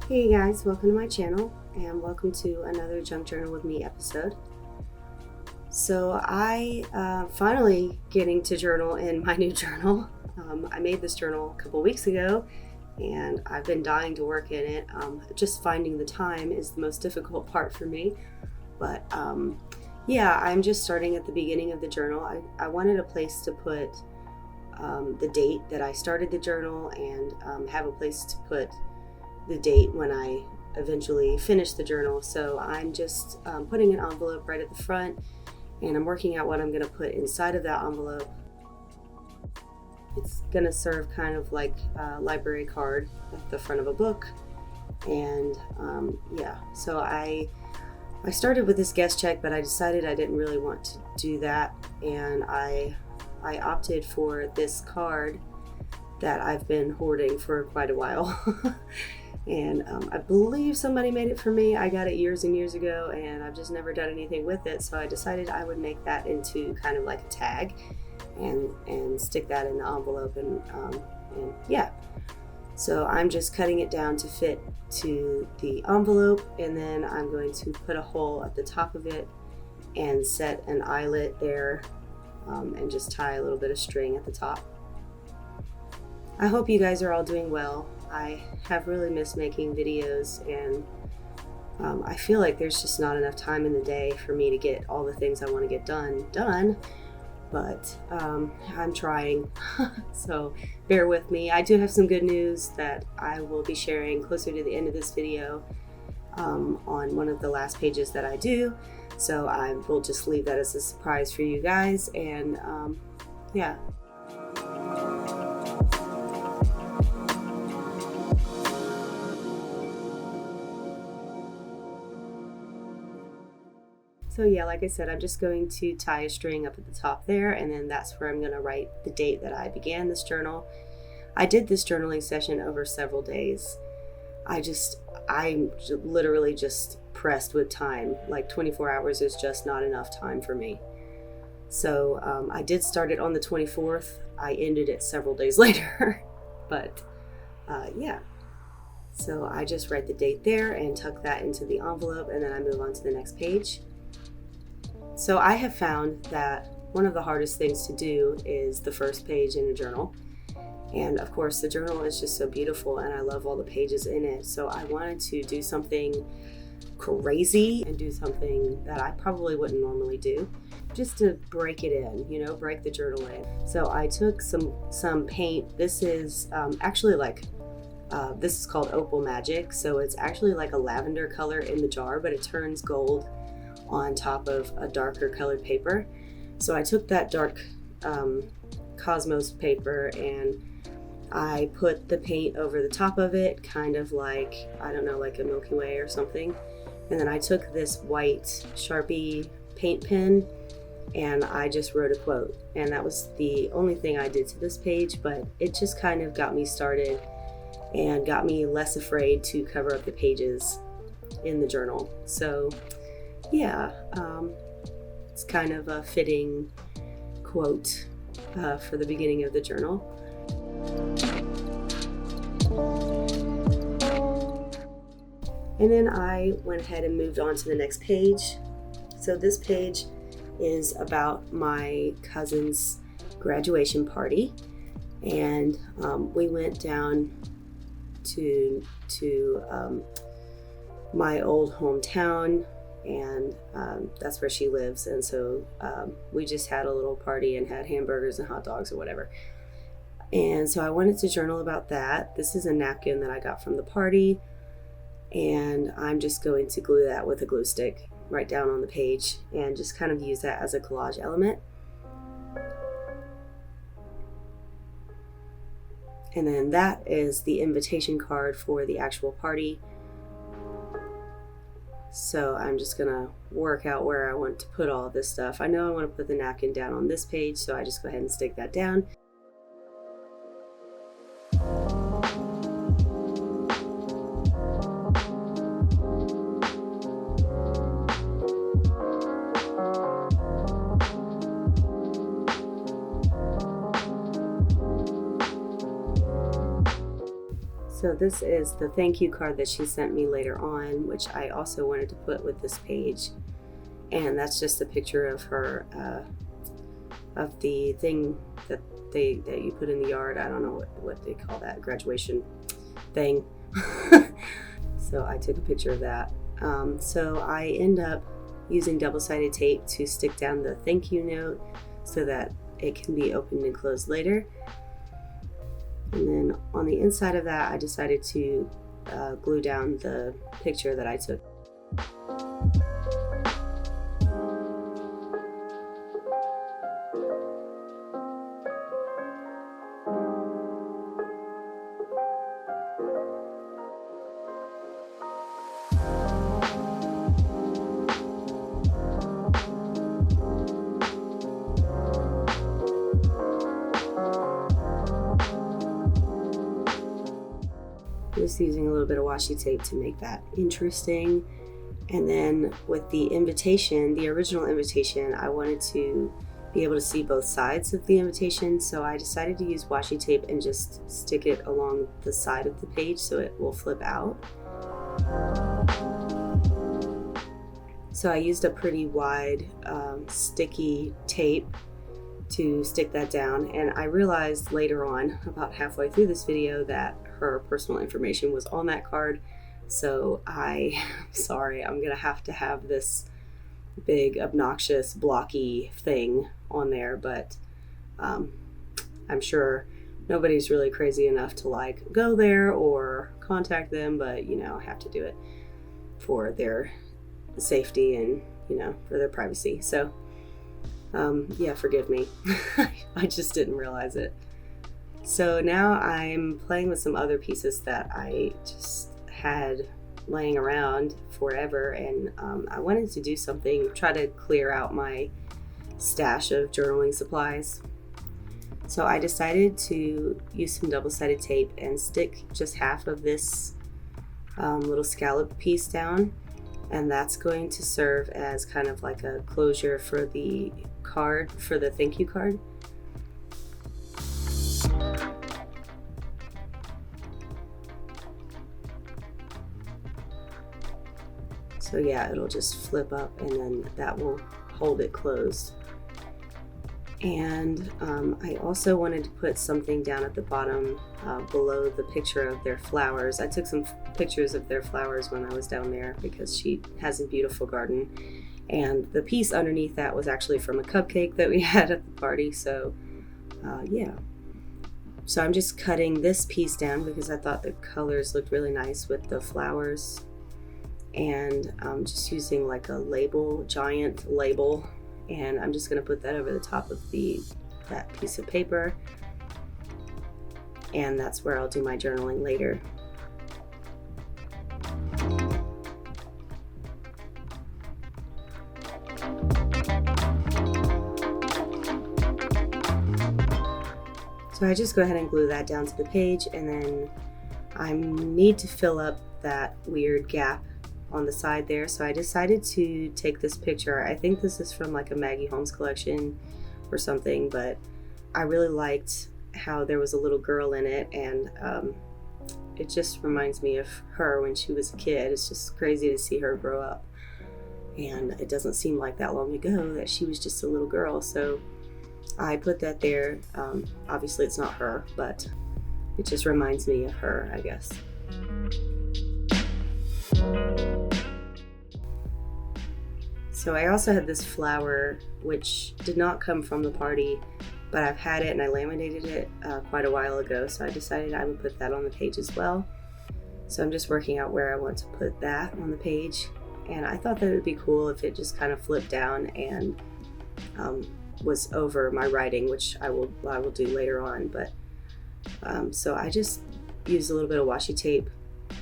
Hey guys, welcome to my channel and welcome to another Junk Journal with Me episode. So I finally getting to journal in my new journal. I made this journal a couple weeks ago and I've been dying to work in it. Just finding the time is the most difficult part for me. But yeah, I'm just starting at the beginning of the journal. I wanted a place to put the date that I started the journal and have a place to put the date when I eventually finish the journal. So I'm just putting an envelope right at the front and I'm working out what I'm going to put inside of that envelope. It's going to serve kind of like a library card at the front of a book. And yeah, so I started with this guest check, but I decided I didn't really want to do that. And I opted for this card that I've been hoarding for quite a while. And I believe somebody made it for me. I got it years and years ago and I've just never done anything with it. So I decided I would make that into kind of like a tag and stick that in the envelope and yeah. So I'm just cutting it down to fit to the envelope, and then I'm going to put a hole at the top of it and set an eyelet there and just tie a little bit of string at the top. I hope you guys are all doing well. I have really missed making videos, and I feel like there's just not enough time in the day for me to get all the things I want to get done, but I'm trying, so bear with me. I do have some good news that I will be sharing closer to the end of this video on one of the last pages that I do, so I will just leave that as a surprise for you guys, and yeah. So yeah, like I said, I'm just going to tie a string up at the top there, and then that's where I'm going to write the date that I began this journal. I did this journaling session over several days. I'm literally just pressed with time. Like 24 hours is just not enough time for me. So I did start it on the 24th. I ended it several days later, but yeah. So I just write the date there and tuck that into the envelope, and then I move on to the next page. So I have found that one of the hardest things to do is the first page in a journal. And of course, the journal is just so beautiful and I love all the pages in it. So I wanted to do something crazy and do something that I probably wouldn't normally do, just to break it in, break the journal in. So I took some paint. This is actually like, this is called Opal Magic. So it's actually like a lavender color in the jar, but it turns gold on top of a darker colored paper. So I took that dark Cosmos paper and I put the paint over the top of it, kind of like, I don't know, like a Milky Way or something. And then I took this white Sharpie paint pen and I just wrote a quote. And that was the only thing I did to this page, but it just kind of got me started and got me less afraid to cover up the pages in the journal. So yeah, it's kind of a fitting quote for the beginning of the journal. And then I went ahead and moved on to the next page. So this page is about my cousin's graduation party, and we went down to my old hometown, and that's where she lives. And so we just had a little party and had hamburgers and hot dogs or whatever. And so I wanted to journal about that. This is a napkin that I got from the party, and I'm just going to glue that with a glue stick right down on the page and just kind of use that as a collage element. And then that is the invitation card for the actual party. So I'm just gonna work out where I want to put all of this stuff. I know I want to put the napkin down on this page, so I just go ahead and stick that down. So this is the thank you card that she sent me later on, which I also wanted to put with this page. And that's just a picture of her, of the thing that you put in the yard. I don't know what they call that, graduation thing. So I took a picture of that. So I end up using double-sided tape to stick down the thank you note so that it can be opened and closed later. And then on the inside of that, I decided to glue down the picture that I took. Just using a little bit of washi tape to make that interesting. And then with the invitation, the original invitation, I wanted to be able to see both sides of the invitation, so I decided to use washi tape and just stick it along the side of the page so it will flip out. So I used a pretty wide sticky tape to stick that down, and I realized later on, about halfway through this video, that her personal information was on that card. So I'm gonna have to have this big obnoxious blocky thing on there, but I'm sure nobody's really crazy enough to like go there or contact them, but you know, I have to do it for their safety and, you know, for their privacy. So yeah, forgive me. I just didn't realize it. So now I'm playing with some other pieces that I just had laying around forever, and I wanted to do something, try to clear out my stash of journaling supplies. So I decided to use some double-sided tape and stick just half of this little scallop piece down, and that's going to serve as kind of like a closure for the card, for the thank you card. So yeah, it'll just flip up and then that will hold it closed. And I also wanted to put something down at the bottom below the picture of their flowers. I took some pictures of their flowers when I was down there because she has a beautiful garden. And the piece underneath that was actually from a cupcake that we had at the party. So yeah. So I'm just cutting this piece down because I thought the colors looked really nice with the flowers. And I'm just using like a label, giant label, and I'm just going to put that over the top of that piece of paper, and that's where I'll do my journaling later. So I just go ahead and glue that down to the page, and then I need to fill up that weird gap on the side there. So I decided to take this picture. I think this is from like a Maggie Holmes collection or something, but I really liked how there was a little girl in it, and it just reminds me of her when she was a kid. It's just crazy to see her grow up, and it doesn't seem like that long ago that she was just a little girl. So I put that there. Obviously it's not her, but it just reminds me of her, I guess. So I also had this flower, which did not come from the party, but I've had it and I laminated it quite a while ago, so I decided I would put that on the page as well. So I'm just working out where I want to put that on the page, and I thought that it would be cool if it just kind of flipped down and was over my writing, which I will do later on. But so I just used a little bit of washi tape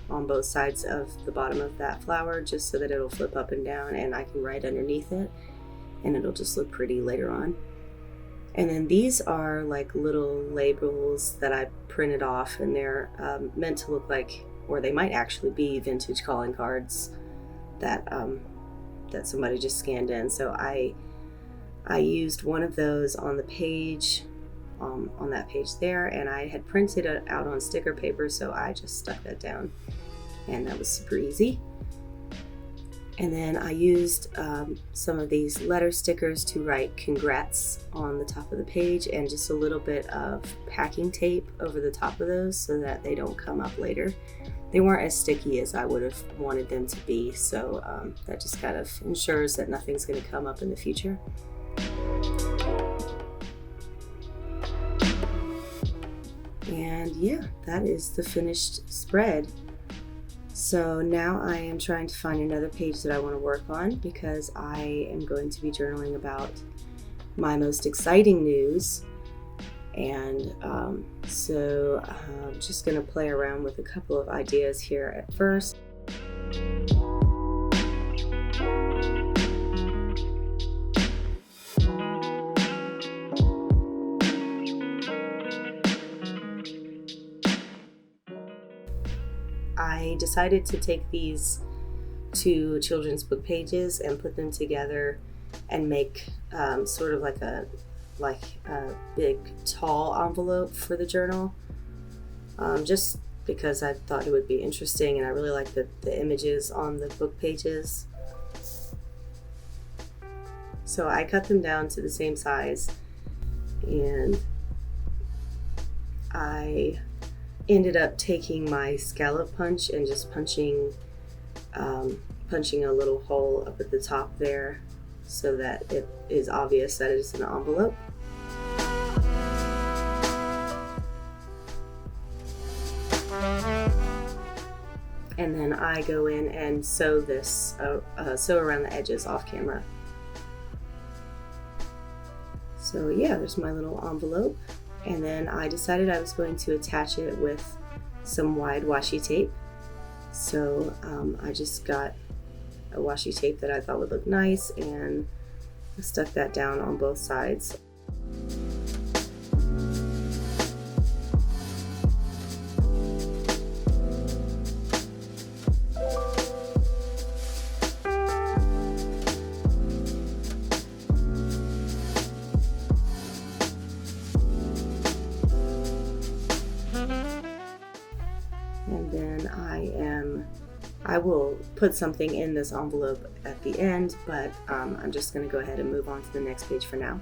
on both sides of the bottom of that flower just so that it'll flip up and down and I can write underneath it, and it'll just look pretty later on. And then these are like little labels that I printed off, and they're meant to look like, or they might actually be, vintage calling cards that that somebody just scanned in. So I used one of those on the page on that page there, and I had printed it out on sticker paper, so I just stuck that down, and that was super easy. And then I used some of these letter stickers to write congrats on the top of the page, and just a little bit of packing tape over the top of those so that they don't come up later. They weren't as sticky as I would have wanted them to be, so that just kind of ensures that nothing's going to come up in the future. And yeah, that is the finished spread. So now I am trying to find another page that I want to work on, because I am going to be journaling about my most exciting news. And so I'm just going to play around with a couple of ideas here at first. I decided to take these two children's book pages and put them together and make sort of like a big tall envelope for the journal, just because I thought it would be interesting, and I really like the images on the book pages. So I cut them down to the same size, and I ended up taking my scallop punch and just punching a little hole up at the top there so that it is obvious that it is an envelope. And then I go in and sew this, sew around the edges off camera. So yeah, there's my little envelope. And then I decided I was going to attach it with some wide washi tape. So I just got a washi tape that I thought would look nice, and I stuck that down on both sides. And then I will put something in this envelope at the end, but I'm just going to go ahead and move on to the next page for now.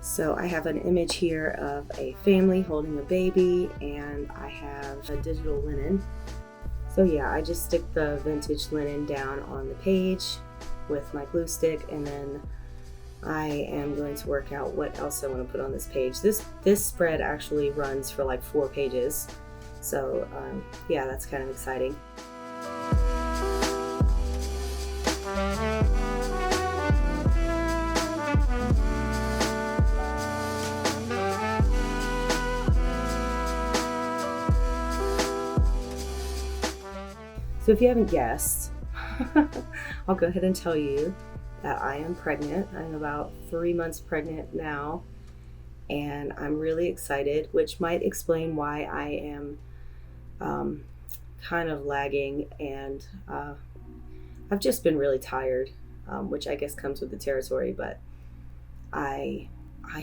So I have an image here of a family holding a baby, and I have a digital linen. So yeah, I just stick the vintage linen down on the page with my glue stick, and then I am going to work out what else I want to put on this page. This spread actually runs for like 4 pages. So yeah, that's kind of exciting. So if you haven't guessed, I'll go ahead and tell you that I am pregnant. I'm about 3 months pregnant now, and I'm really excited, which might explain why I am kind of lagging, and I've just been really tired, which I guess comes with the territory, but I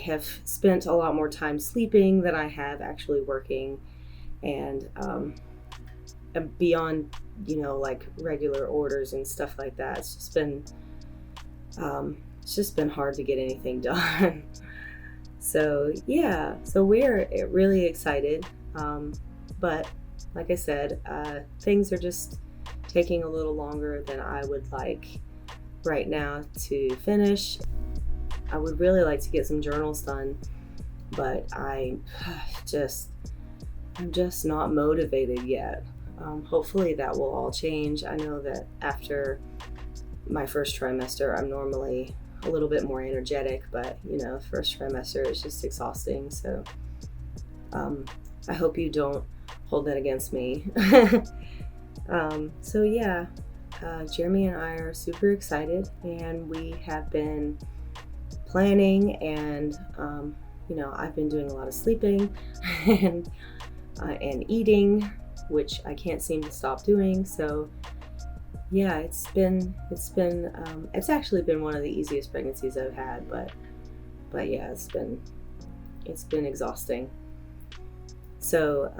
have spent a lot more time sleeping than I have actually working, and beyond, like regular orders and stuff like that, it's just been hard to get anything done. So yeah, so we're really excited, but like I said, things are just taking a little longer than I would like right now to finish. I would really like to get some journals done, but I'm just not motivated yet. Hopefully that will all change. I know that after my first trimester, I'm normally a little bit more energetic, but first trimester is just exhausting. So I hope you don't hold that against me. So yeah, Jeremy and I are super excited, and we have been planning, and I've been doing a lot of sleeping and eating, which I can't seem to stop doing. So yeah, it's actually been one of the easiest pregnancies I've had, but yeah, it's been It's been exhausting. So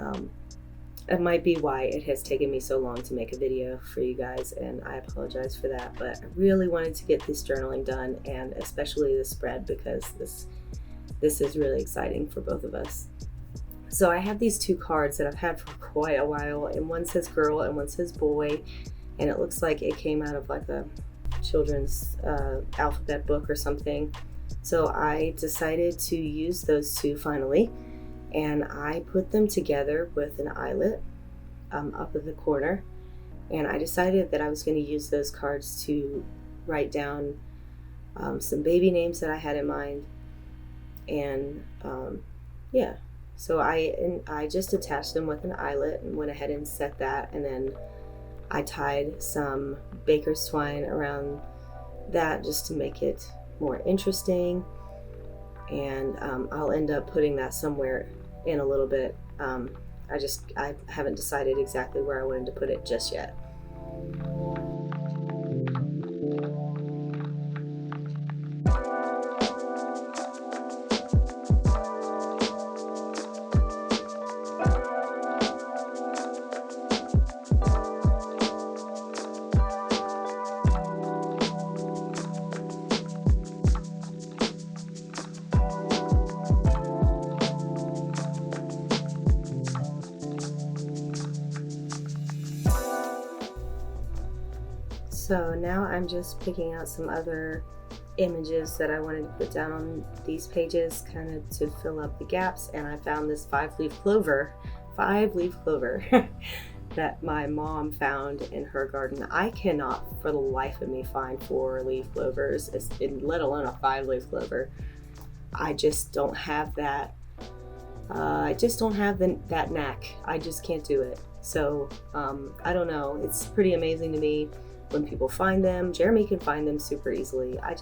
it might be why it has taken me so long to make a video for you guys, and I apologize for that, but I really wanted to get this journaling done, and especially the spread, because this is really exciting for both of us. So I have these 2 cards that I've had for quite a while, and one says girl and one says boy, and it looks like it came out of like a children's alphabet book or something. So I decided to use those 2 finally, and I put them together with an eyelet up in the corner, and I decided that I was going to use those cards to write down some baby names that I had in mind, and yeah. So I just attached them with an eyelet and went ahead and set that, and then I tied some baker's twine around that just to make it more interesting, and I'll end up putting that somewhere in a little bit. I haven't decided exactly where I wanted to put it just yet. So now I'm just picking out some other images that I wanted to put down on these pages, kind of to fill up the gaps, and I found this 5-leaf clover that my mom found in her garden. I cannot for the life of me find 4-leaf clovers, let alone a 5-leaf clover. I just don't have that. I just don't have that knack. I just can't do it. So I don't know. It's pretty amazing to me when people find them. Jeremy can find them super easily. I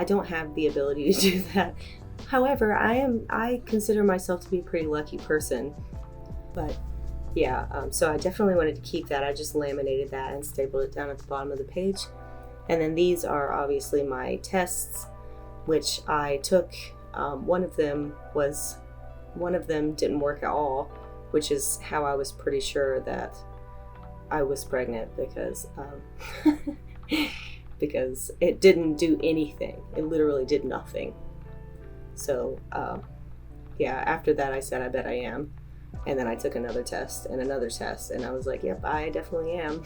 don't have the ability to do that. However, I consider myself to be a pretty lucky person. But yeah, so I definitely wanted to keep that. I just laminated that and stapled it down at the bottom of the page. And then these are obviously my tests, which I took. One of them didn't work at all, which is how I was pretty sure that I was pregnant, because because it didn't do anything. It literally did nothing. So yeah, after that I said, I bet I am. And then I took another test, and I was like, yep, I definitely am.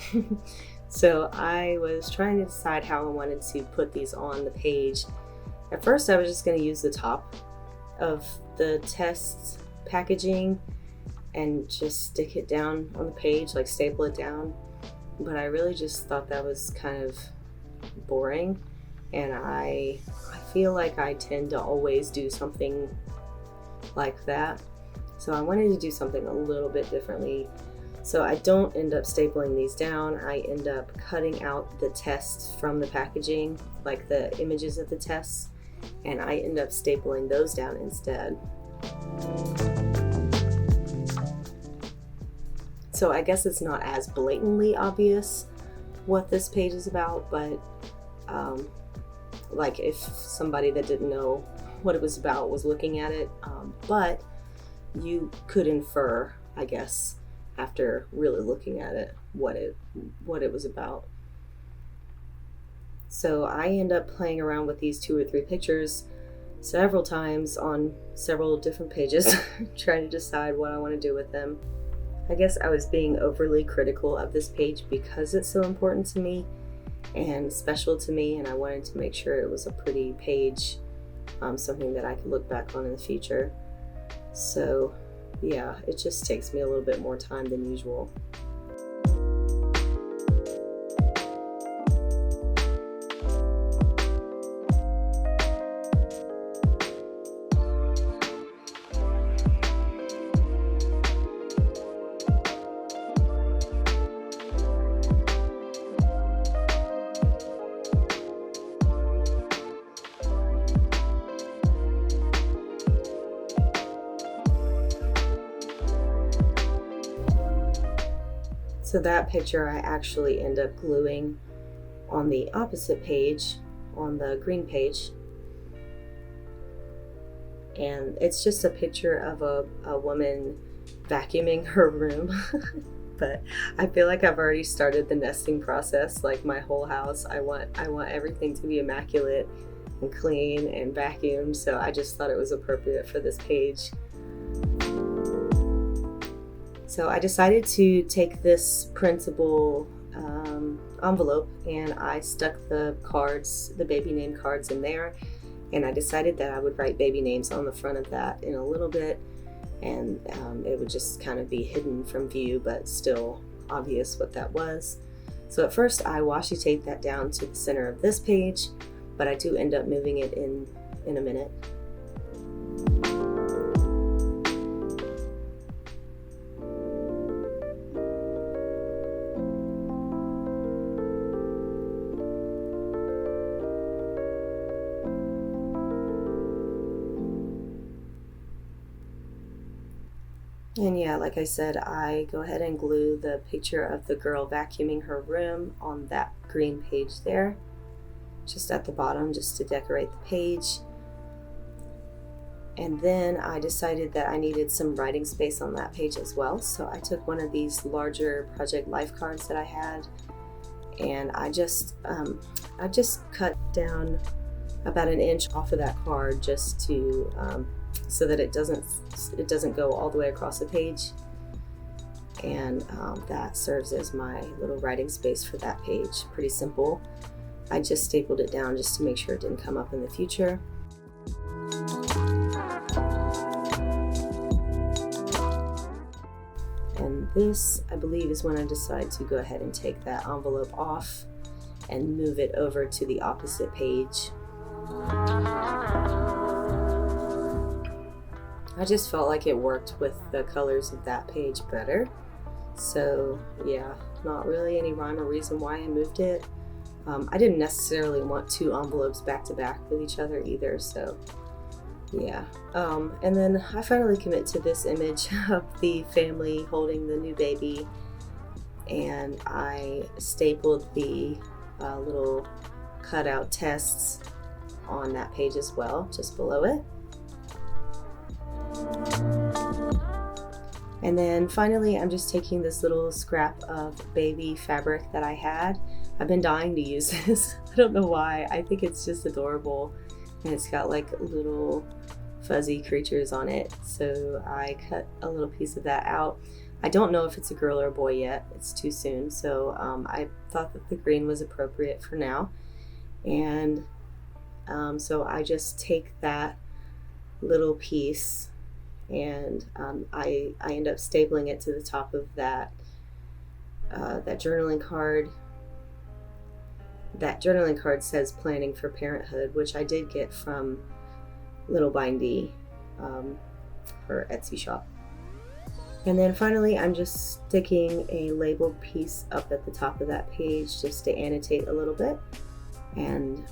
So I was trying to decide how I wanted to put these on the page. At first I was just going to use the top of the test packaging and just stick it down on the page, like staple it down. But I really just thought that was kind of boring, and I feel like I tend to always do something like that. So I wanted to do something a little bit differently. So I don't end up stapling these down. I end up cutting out the tests from the packaging, like the images of the tests, and I end up stapling those down instead. So I guess it's not as blatantly obvious what this page is about, but like if somebody that didn't know what it was about was looking at it, but you could infer, I guess, after really looking at it, what it was about. So I end up playing around with these 2 or 3 pictures several times on several different pages, trying to decide what I want to do with them. I guess I was being overly critical of this page because it's so important to me and special to me, and I wanted to make sure it was a pretty page, something that I could look back on in the future. So yeah, it just takes me a little bit more time than usual. So that picture I actually end up gluing on the opposite page, on the green page. And it's just a picture of a woman vacuuming her room. But I feel like I've already started the nesting process. Like my whole house, I want everything to be immaculate and clean and vacuumed, so I just thought it was appropriate for this page. So I decided to take this printable envelope, and I stuck the cards, the baby name cards, in there, and I decided that I would write baby names on the front of that in a little bit, and it would just kind of be hidden from view but still obvious what that was. So at first I washi taped that down to the center of this page, but I do end up moving it in a minute. And yeah, like I said, I go ahead and glue the picture of the girl vacuuming her room on that green page there, just at the bottom, just to decorate the page. And then I decided that I needed some writing space on that page as well. So I took one of these larger Project Life cards that I had, and I just cut down about an inch off of that card just to so that it doesn't go all the way across the page, and that serves as my little writing space for that page. Pretty simple. I just stapled it down just to make sure it didn't come up in the future. And this, I believe, is when I decide to go ahead and take that envelope off and move it over to the opposite page. I just felt like it worked with the colors of that page better. So yeah, not really any rhyme or reason why I moved it. I didn't necessarily want two envelopes back to back with each other either, so yeah. And then I finally commit to this image of the family holding the new baby, and I stapled the little cutout tests on that page as well, just below it. And then finally, I'm just taking this little scrap of baby fabric that I had. I've been dying to use this. I don't know why. I think it's just adorable, and it's got like little fuzzy creatures on it. So I cut a little piece of that out. I don't know if it's a girl or a boy yet. It's too soon. So I thought that the green was appropriate for now. And so I just take that little piece, and I end up stapling it to the top of that journaling card. That journaling card says Planning for Parenthood, which I did get from Little Bindy, her Etsy shop. And then finally, I'm just sticking a labeled piece up at the top of that page just to annotate a little bit. And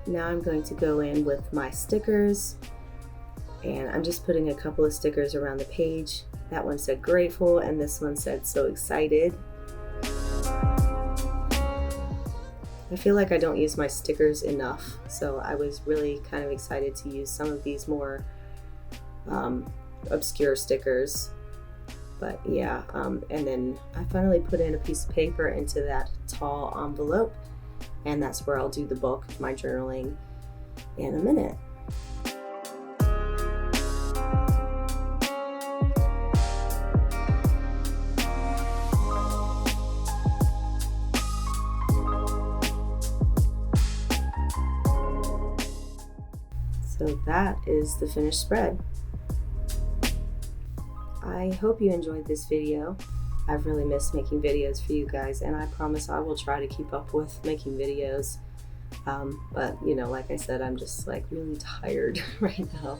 now I'm going to go in with my stickers, and I'm just putting a couple of stickers around the page. That one said grateful, and this one said so excited. I feel like I don't use my stickers enough, so I was really kind of excited to use some of these more obscure stickers. But yeah, and then I finally put in a piece of paper into that tall envelope, and that's where I'll do the bulk of my journaling in a minute. So that is the finished spread. I hope you enjoyed this video. I've really missed making videos for you guys, and I promise I will try to keep up with making videos. But you know, like I said, I'm just like really tired right now.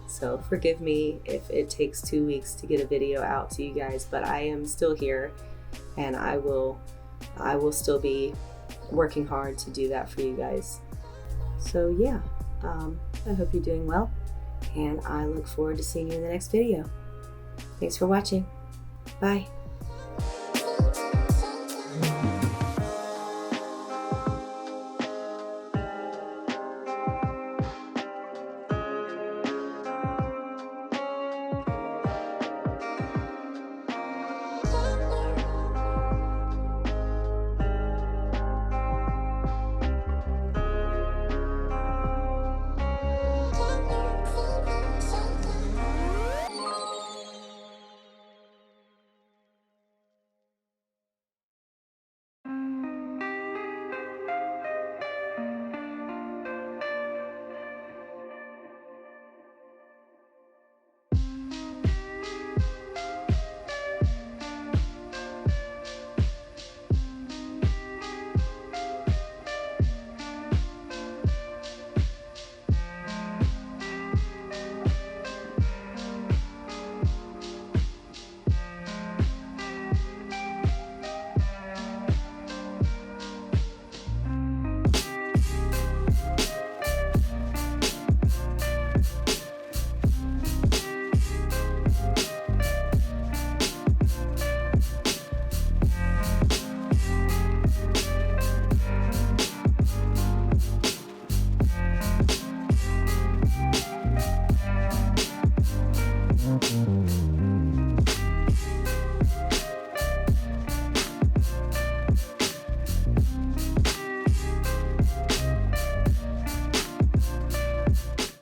So forgive me if it takes 2 weeks to get a video out to you guys, but I am still here, and I will still be working hard to do that for you guys. So yeah, I hope you're doing well, and I look forward to seeing you in the next video. Thanks for watching. Bye.